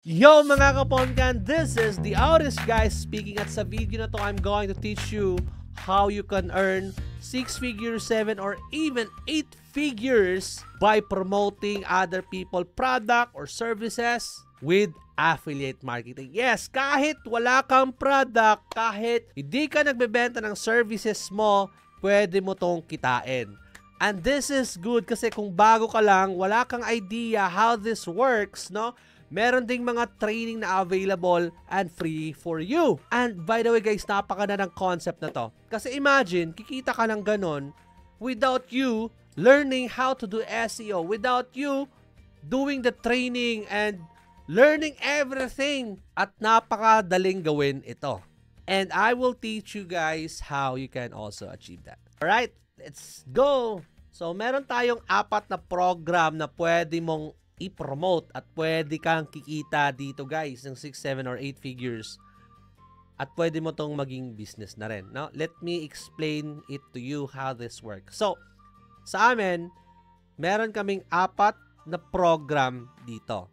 Yo mga kaponkan, this is the Auris guys speaking at sa video na to I'm going to teach you how you can earn 6 figures, 7 or even 8 figures by promoting other people product or services with affiliate marketing. Yes, kahit wala kang product, kahit hindi ka nagbebenta ng services mo, pwede mo tong kitain. And this is good kasi kung bago ka lang, wala kang idea how this works, no? Meron ding mga training na available and free for you. And by the way guys, napakaganda ng concept na to. Kasi imagine, kikita ka ng ganon without you learning how to do SEO, without you doing the training and learning everything. At napakadaling gawin ito. And I will teach you guys how you can also achieve that. Alright, let's go! So meron tayong 4 na program na pwede mong i-promote at pwede kang kikita dito guys ng 6, 7 or 8 figures at pwede mo tong maging business na rin. Now, let me explain it to you how this works. So, sa amin, meron kaming 4 na program dito.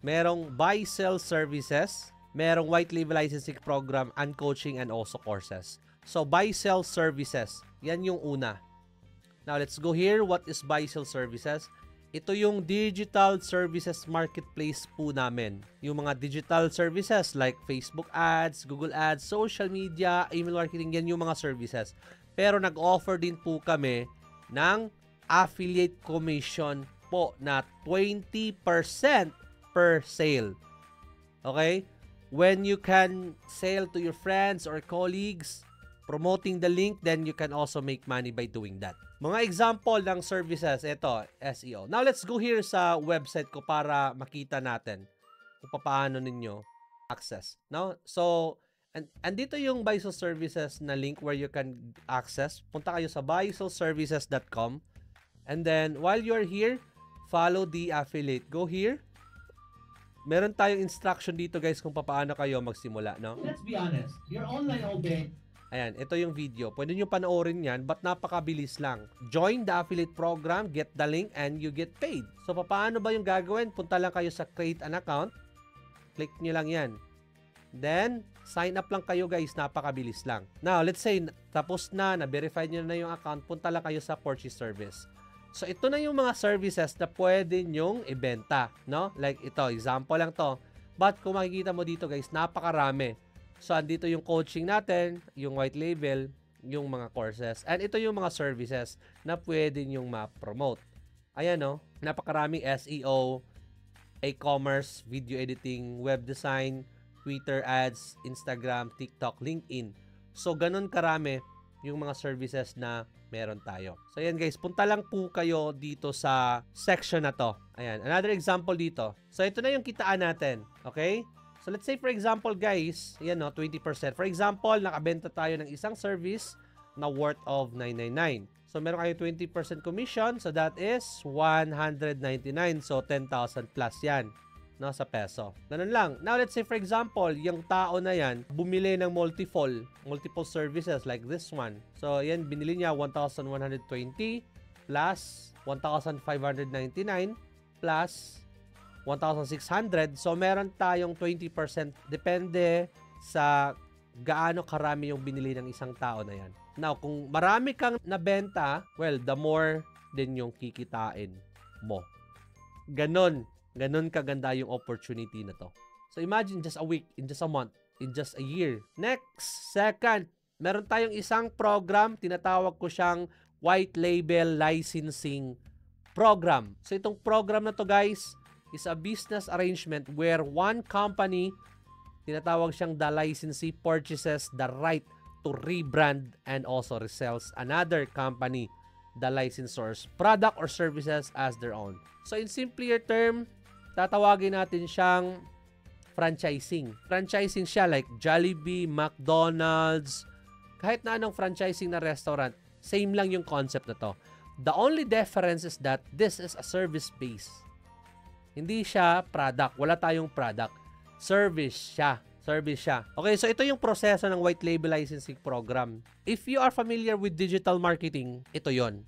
Merong buy-sell services, merong white label licensing program, and coaching and also courses. So, buy-sell services, yan yung una. Now, let's go here. What is buy-sell services? Ito yung digital services marketplace po namin. Yung mga digital services like Facebook ads, Google ads, social media, email marketing, yan yung mga services. Pero nag-offer din po kami ng affiliate commission po na 20% per sale. Okay? When you can sell to your friends or colleagues, promoting the link, then you can also make money by doing that. Mga example ng services, ito, SEO. Now, let's go here sa website ko para makita natin kung paano ninyo access. No? So, and dito yung buy-sell services na link where you can access. Punta kayo sa buysellservices.com. And then, while you're here, follow the affiliate. Go here. Meron tayong instruction dito guys kung paano kayo magsimula. No? Let's be honest, you're online all day. Ayan, ito yung video. Pwede nyo panoorin yan, but napakabilis lang. Join the affiliate program, get the link, and you get paid. So, paano ba yung gagawin? Punta lang kayo sa create an account. Click nyo lang yan. Then, sign up lang kayo guys. Napakabilis lang. Now, let's say, tapos na-verify nyo na yung account, punta lang kayo sa purchase service. So, ito na yung mga services na pwede nyong ibenta. No? Like ito, example lang to. But kung makikita mo dito guys, napakarami. So, andito yung coaching natin, yung white label, yung mga courses. And ito yung mga services na pwede nyong ma-promote. Ayan o, napakaraming SEO, e-commerce, video editing, web design, Twitter ads, Instagram, TikTok, LinkedIn. So, ganun karami yung mga services na meron tayo. So, ayan guys, punta lang po kayo dito sa section na to. Ayan, another example dito. So, ito na yung kitaan natin. Okay? So, let's say for example guys, yan no, 20%. For example, nakabenta tayo ng isang service na worth of 999. So, meron kayo 20% commission. So, that is 199. So, 10,000 plus yan no, sa peso. Ganun lang. Now, let's say for example, yung tao na yan, bumili ng multiple services like this one. So, yan, binili niya 1,120 plus 1,599 plus 1,600. So, meron tayong 20%. Depende sa gaano karami yung binili ng isang tao na yan. Now, kung marami kang nabenta, well, the more din yung kikitain mo. Ganon kaganda yung opportunity na to. So, imagine just a week, in just a month, in just a year. Next, second, meron tayong isang program, tinatawag ko siyang white label licensing program. So, itong program na to guys, is a business arrangement where one company, tinatawag siyang the licensee, purchases the right to rebrand and also resells another company, the licensor's product or services as their own. So in simpler term, tatawagin natin siyang franchising. Franchising siya like Jollibee, McDonald's, kahit na anong franchising na restaurant, same lang yung concept na to. The only difference is that this is a service base. Hindi siya product. Wala tayong product. Service siya. Okay, so ito yung proseso ng white label licensing program. If you are familiar with digital marketing, ito yon.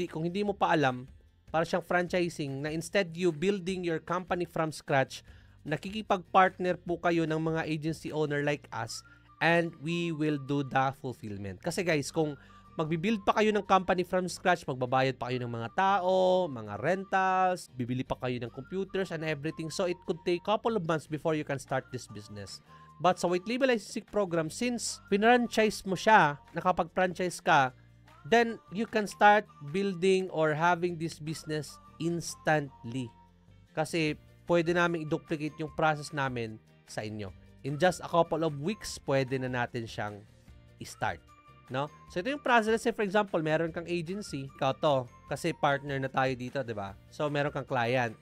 Kung hindi mo pa alam, para siyang franchising na instead you building your company from scratch, nakikipag-partner po kayo ng mga agency owner like us and we will do the fulfillment. Kasi guys, kung magbibuild pa kayo ng company from scratch, magbabayad pa kayo ng mga tao, mga rentals, bibili pa kayo ng computers and everything. So it could take couple of months before you can start this business. But sa white label licensing program, since pinranchise mo siya, nakapag-franchise ka, then you can start building or having this business instantly. Kasi pwede namin i-duplicate yung process namin sa inyo. In just a couple of weeks, pwede na natin siyang i-start. No? So ito yung process. Let's say for example, meron kang agency, ikaw to, kasi partner na tayo dito, 'di ba? So meron kang client.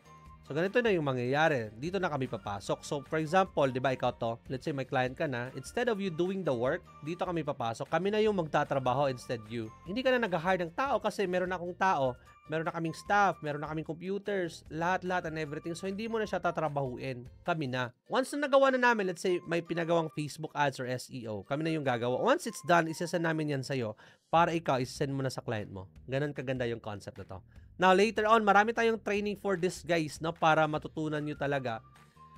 So ganito na yung mangyayari. Dito na kami papasok. So for example, 'di ba, ikaw to, let's say may client ka na, instead of you doing the work, dito kami papasok. Kami na yung magtatrabaho instead you. Hindi ka na nag-hire ng tao kasi meron na akong tao, meron na kaming staff, meron na kaming computers, lahat-lahat and everything. So hindi mo na siya tatrabahuin. Kami na. Once na nagawa na namin, let's say may pinagawang Facebook ads or SEO, kami na yung gagawa. Once it's done, isasend namin yan sa'yo para ikaw, isasend mo na sa client mo. Ganon kaganda yung concept na to. Now, later on, marami tayong training for this guys, no, para matutunan nyo talaga.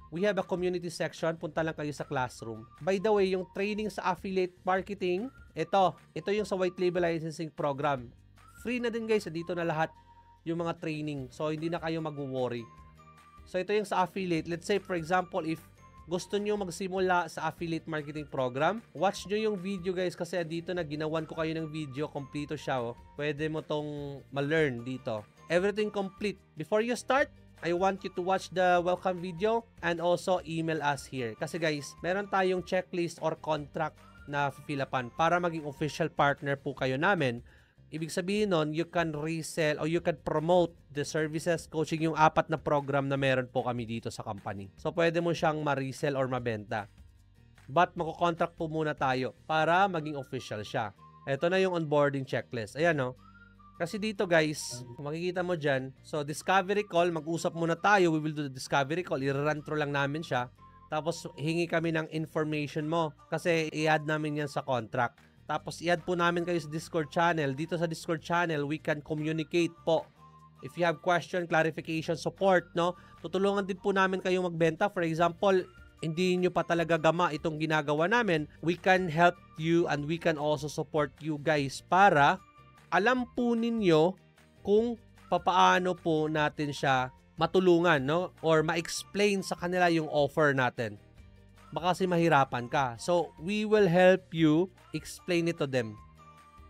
We have a community section. Punta lang kayo sa classroom. By the way, yung training sa affiliate marketing, ito yung sa white label licensing program. Free na din guys, dito na lahat yung mga training. So, hindi na kayo mag-worry. So, ito yung sa affiliate. Let's say, for example, if gusto nyo magsimula sa affiliate marketing program, watch nyo yung video guys kasi dito na ginawan ko kayo ng video, kompleto siya. Oh. Pwede mo tong ma-learn dito. Everything complete. Before you start, I want you to watch the welcome video and also email us here. Kasi guys, meron tayong checklist or contract na fill-upan para maging official partner po kayo namin. Ibig sabihin nun, you can resell or you can promote the services, coaching, yung 4 na program na meron po kami dito sa company. So, pwede mo siyang ma-resell or mabenta. But, mako-contract po muna tayo para maging official siya. Ito na yung onboarding checklist. Ayan, no? Kasi dito, guys, makikita mo dyan. So, discovery call, mag-usap muna tayo. We will do the discovery call. I-run through lang namin siya. Tapos, hingi kami ng information mo. Kasi, i-add namin yan sa contract. Tapos, i-add po namin kayo sa Discord channel. Dito sa Discord channel, we can communicate po. If you have question, clarification, support, no? Tutulungan din po namin kayo magbenta. For example, hindi nyo pa talaga gama itong ginagawa namin. We can help you and we can also support you guys para alam po ninyo kung papaano po natin siya matulungan, no? Or ma-explain sa kanila yung offer natin. Baka kasi mahirapan ka. So, we will help you explain it to them.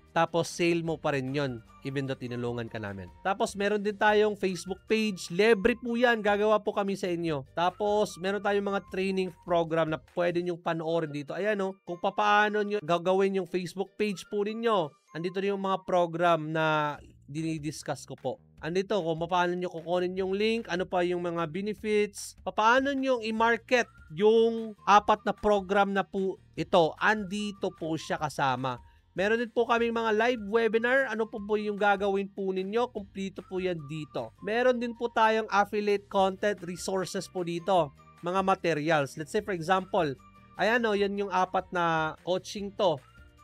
Tapos, sale mo pa rin yun, even though tinulungan ka namin. Tapos, meron din tayong Facebook page. Libre po yan. Gagawa po kami sa inyo. Tapos, meron tayong mga training program na pwede nyong panoorin dito. Ayan, no? Kung paano nyo gagawin yung Facebook page po ninyo. Andito rin yung mga program na dinidiscuss ko po. Andito kung paano nyo kukunin yung link, ano pa yung mga benefits, paano nyo i-market yung 4 na program na po ito. Andito po siya kasama. Meron din po kaming mga live webinar. Ano po yung gagawin po ninyo? Kompleto po yan dito. Meron din po tayong affiliate content resources po dito. Mga materials. Let's say for example, ayan o, yan yung 4 na coaching to.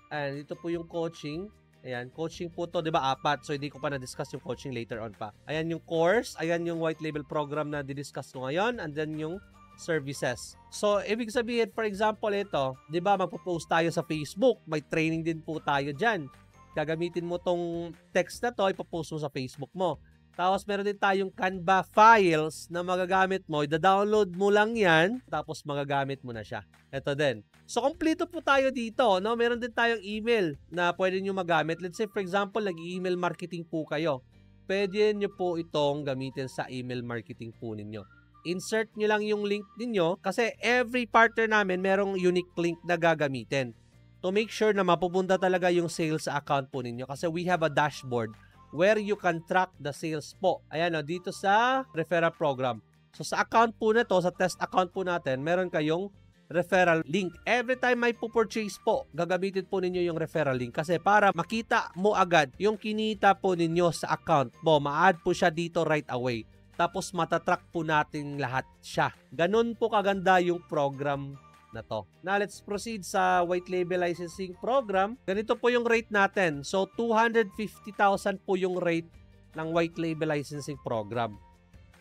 Ayan, dito po yung coaching. Ayan, coaching po to, di ba, 4. So, hindi ko pa na-discuss yung coaching later on pa. Ayan yung course. Ayan yung white label program na di-discuss ko ngayon. And then yung services. So, ibig sabihin, for example, ito, di ba, magpo-post tayo sa Facebook. May training din po tayo dyan. Gagamitin mo tong text na to, ipopost mo sa Facebook mo. Tapos, meron din tayong Canva files na magagamit mo. I-download mo lang yan, tapos magagamit mo na siya. Ito din. So, kompleto po tayo dito, no? Meron din tayong email na pwede nyo magamit. Let's say, for example, nag-email marketing po kayo. Pwede nyo po itong gamitin sa email marketing po ninyo. Insert nyo lang yung link ninyo kasi every partner namin merong unique link na gagamitin to make sure na mapupunta talaga yung sales sa account po ninyo kasi we have a dashboard where you can track the sales po. Ayan o, dito sa referral program. So, sa account po na to, sa test account po natin, meron kayong referral link. Every time may purchase po, gagamitin po ninyo yung referral link kasi para makita mo agad yung kinita po ninyo sa account mo. Ma-add po siya dito right away. Tapos, matatrack po natin lahat siya. Ganun po kaganda yung program na to. Now, let's proceed sa white label licensing program. Ganito po yung rate natin. So, 250,000 po yung rate ng white label licensing program.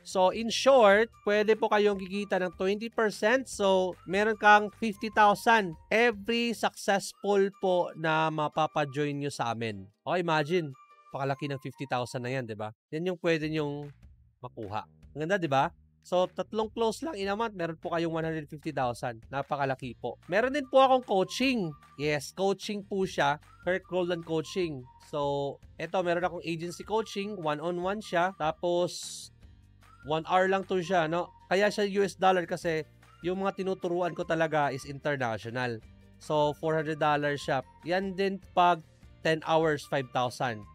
So, in short, pwede po kayong kikita ng 20%. So, meron kang 50,000 every successful po na mapapajoin nyo sa amin. O, imagine, pakalaki ng 50,000 na yan, di ba? Yan yung pwede nyong makuha. Ang ganda, di ba? So, tatlong close lang in a month, meron po kayong 150,000. Napakalaki po. Meron din po akong coaching. Yes, coaching po siya. Kirk Roldan Coaching. So, eto, meron akong agency coaching. One-on-one siya. Tapos, 1 hour lang to siya, no? Kaya siya US dollar kasi yung mga tinuturuan ko talaga is international. So, $400 siya. Yan din pag 10 hours, 5,000.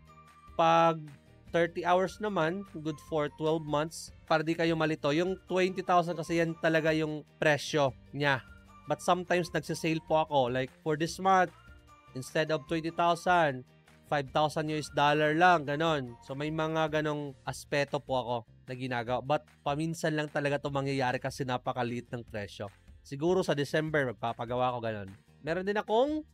Pag 30 hours naman, good for 12 months. Para di kayo malito. Yung 20,000 kasi yan talaga yung presyo niya. But sometimes nagsisale po ako. Like for this month, instead of 20,000, 5,000 US dollar lang. Ganon. So may mga ganong aspeto po ako na ginagawa. But paminsan lang talaga ito mangyayari kasi napakaliit ng presyo. Siguro sa December, magpapagawa ko ganon. Meron din akong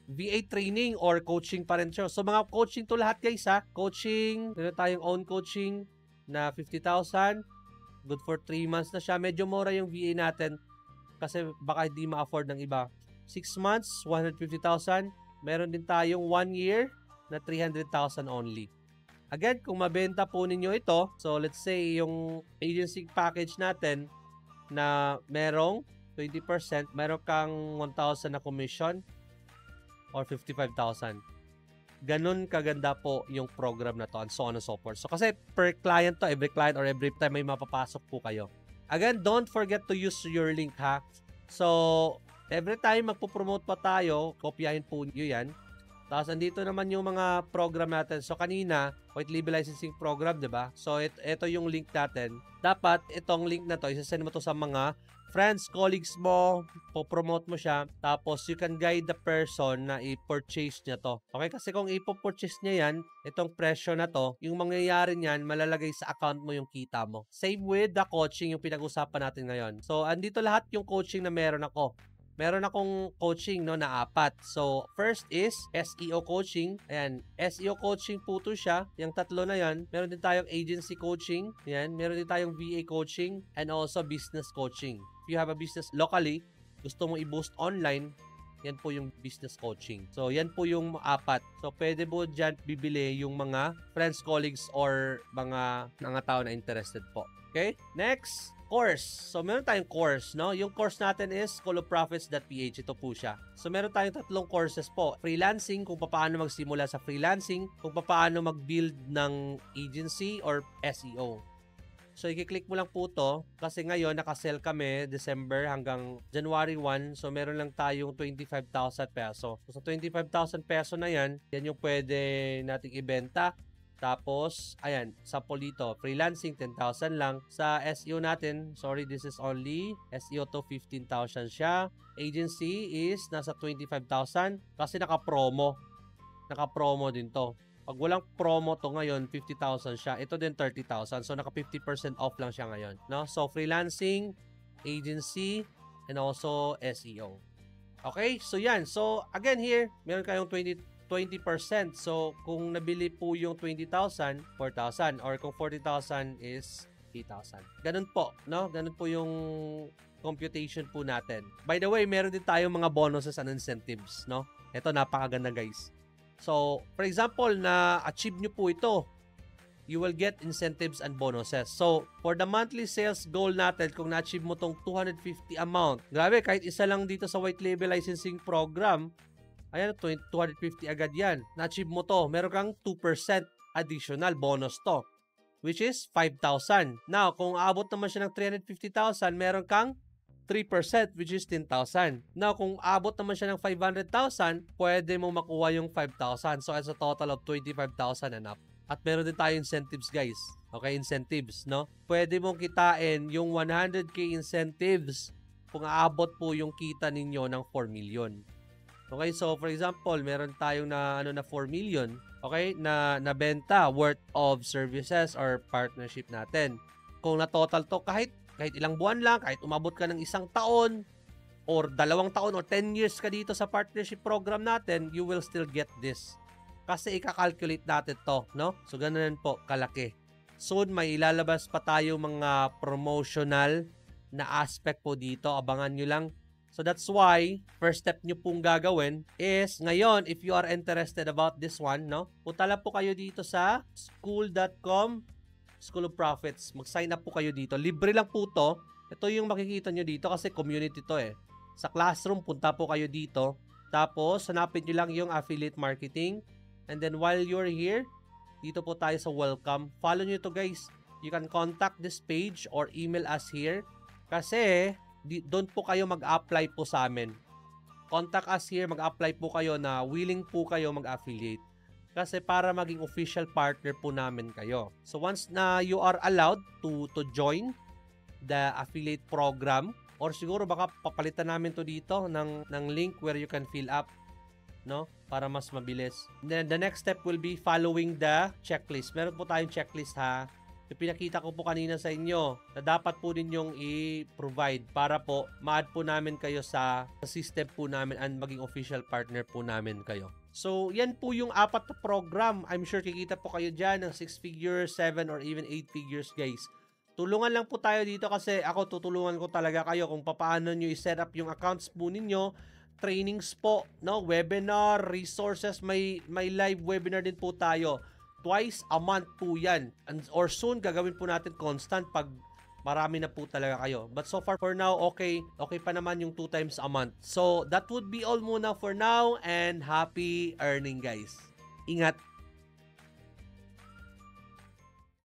VA training or coaching pa rin siya. So mga coaching to lahat guys ha. Coaching, meron tayong own coaching na 50,000. Good for 3 months na siya. Medyo mura yung VA natin kasi baka hindi ma-afford ng iba. 6 months, 150,000. Meron din tayong 1 year na 300,000 only. Again, kung mabenta po ninyo ito, so let's say yung agency package natin na merong 20%, meron kang 1,000 na commission or 55,000. Ganun kaganda po yung program na to and so on and so forth. So kasi per client to, every client or every time may mapapasok po kayo. Again, don't forget to use your link ha. So, every time magpo-promote pa tayo, kopyahin po nyo yan. Tapos, andito naman yung mga program natin. So, kanina, white label licensing program, diba? So, ito yung link natin. Dapat, itong link na to, isasend mo to sa mga friends, colleagues mo, po-promote mo siya. Tapos, you can guide the person na i-purchase niya to. Okay? Kasi kung i-purchase niya yan, itong presyo na to, yung mangyayari niyan, malalagay sa account mo yung kita mo. Same with the coaching, yung pinag-usapan natin ngayon. So, andito lahat yung coaching na meron ako. Meron akong coaching no na 4. So, first is SEO coaching. Ayan, SEO coaching po to siya. Yung tatlo na yan. Meron din tayong agency coaching. Ayan, meron din tayong VA coaching and also business coaching. If you have a business locally, gusto mong i-boost online, yan po yung business coaching. So, yan po yung 4. So, pwede po dyan bibili yung mga friends, colleagues, or mga tao na interested po. Okay? Next, course. So, meron tayong course, no? Yung course natin is schoolofprofits.ph. Ito po siya. So, meron tayong 3 courses po. Freelancing, kung paano magsimula sa freelancing, kung paano mag-build ng agency or SEO. So, i-click mo lang po to kasi ngayon naka-sell kami December hanggang January 1. So, meron lang tayong 25,000 peso. So, sa 25,000 peso na yan, yan yung pwede nating ibenta. Tapos, ayan, sample dito, freelancing, 10,000 lang. Sa SEO natin, sorry, this is only SEO to 15,000 siya. Agency is nasa 25,000 kasi naka-promo. Naka-promo din to. Pag walang promo to ngayon, 50,000 siya. Ito din 30,000. So, naka 50% off lang siya ngayon. No? So, freelancing, agency, and also SEO. Okay? So, yan. So, again here, meron kayong 20%. So, kung nabili po yung 20,000, 4,000. Or kung 40,000 is 8,000. Ganun po, no? Ganun po yung computation po natin. By the way, meron din tayong mga bonuses and incentives, no? Ito, napakaganda, guys. So, for example, na-achieve nyo po ito, you will get incentives and bonuses. So, for the monthly sales goal natin, kung na-achieve mo tong 250 amount, grabe, kahit isa lang dito sa white label licensing program, ayan, 250 agad yan. Na-achieve mo to. Meron kang 2% additional bonus to, which is 5,000. Now, kung aabot naman siya ng 350,000, meron kang 3%, which is 10,000. Now, kung abot naman siya ng 500,000, pwede mo makuha yung 5,000. So, as a total of 25,000 and up. At meron din tayo incentives, guys. Okay, incentives, no? Pwede mong kitain yung 100K incentives kung aabot po yung kita ninyo ng 4 million. Okay, so for example, meron tayong na 4 million, okay, na nabenta worth of services or partnership natin. Kung na total to, kahit ilang buwan lang, kahit umabot ka ng 1 taon or 2 taon or 10 years ka dito sa partnership program natin, you will still get this. Kasi ika-calculate natin to, no? So, ganun po, kalaki. Soon, may ilalabas pa tayo mga promotional na aspect po dito. Abangan nyo lang. So that's why, first step nyo pong gagawin is, ngayon, if you are interested about this one, no? Punta lang po kayo dito sa school.com, School of Profits. Mag-sign up po kayo dito. Libre lang po to. Ito yung makikita nyo dito kasi community to eh. Sa classroom, punta po kayo dito. Tapos, hanapin nyo lang yung affiliate marketing. And then, while you're here, dito po tayo sa welcome. Follow nyo to guys. You can contact this page or email us here. Kasi, doon po kayo mag-apply po sa amin. Contact us here, mag-apply po kayo na willing po kayo mag-affiliate. Kasi para maging official partner po namin kayo. So once na you are allowed to join the affiliate program, or siguro baka papalitan namin to dito ng link where you can fill up, no? Para mas mabilis. Then the next step will be following the checklist. Meron po tayong checklist ha. Yung pinakita ko po kanina sa inyo na dapat po ninyong i-provide para po ma-add po namin kayo sa system po namin and maging official partner po namin kayo. So, yan po yung 4 na program. I'm sure kikita po kayo dyan ng 6 figures, 7 or even 8 figures guys. Tulungan lang po tayo dito kasi ako tutulungan ko talaga kayo kung paano nyo i-set up yung accounts po ninyo, trainings po, no? Webinar, resources, may live webinar din po tayo. Twice a month po yan. Or soon, gagawin po natin constant pag marami na po talaga kayo. But so far, for now, okay pa naman yung 2 times a month. So, that would be all muna for now and happy earning guys. Ingat!